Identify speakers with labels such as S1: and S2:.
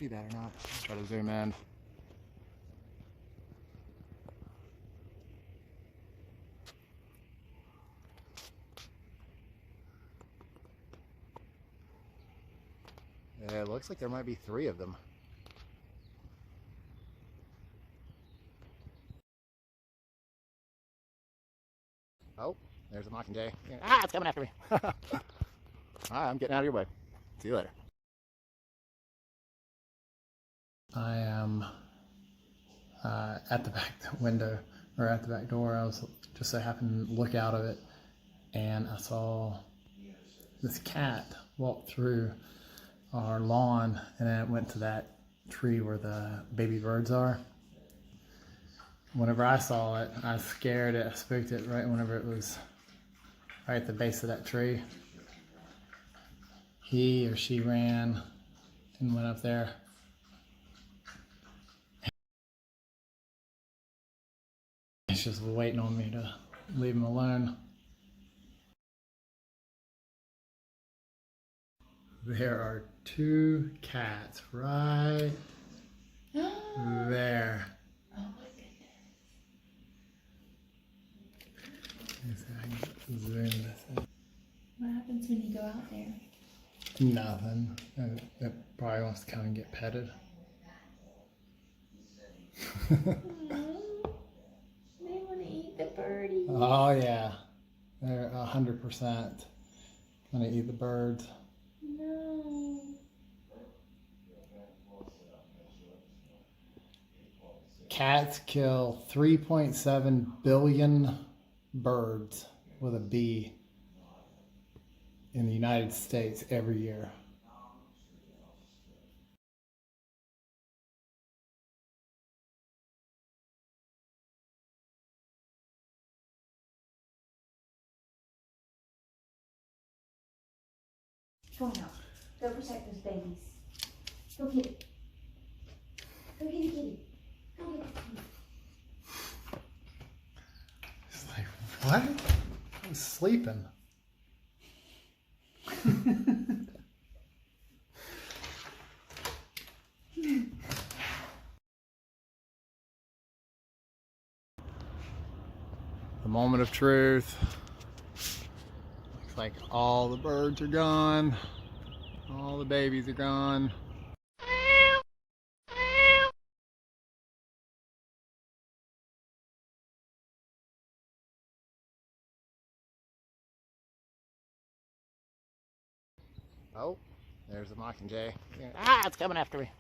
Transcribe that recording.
S1: see that or not. Let's try to zoom in. Yeah, it looks like there might be 3 of them. Oh, there's a mockingjay. Ah, it's coming after me. Alright, I'm getting out of your way. See you later. I am at the back window, or at the back door. I was just so happened to look out of it, and I saw this cat walk through our lawn, and then it went to that tree where the baby birds are. Whenever I saw it, I scared it. I spooked it right whenever it was right at the base of that tree. He or she ran and went up there. He's just waiting on me to leave him alone. There are 2 cats right there.
S2: Oh my goodness.
S1: Let's see if I can zoom this in.
S2: What happens when you go out there?
S1: Nothing. It probably wants to come and get petted.
S2: They want to eat the birdie.
S1: Oh yeah, they're 100% gonna eat the birds.
S2: No.
S1: Cats kill 3.7 billion birds with a B in the United States every year.
S2: Go on out. Go protect those babies. Go get it. Go get it, kitty. Go get it.
S1: It's like, what? I was sleeping. The moment of truth. Looks like all the birds are gone. All the babies are gone. Oh, there's a mockingjay. Ah, it's coming after me.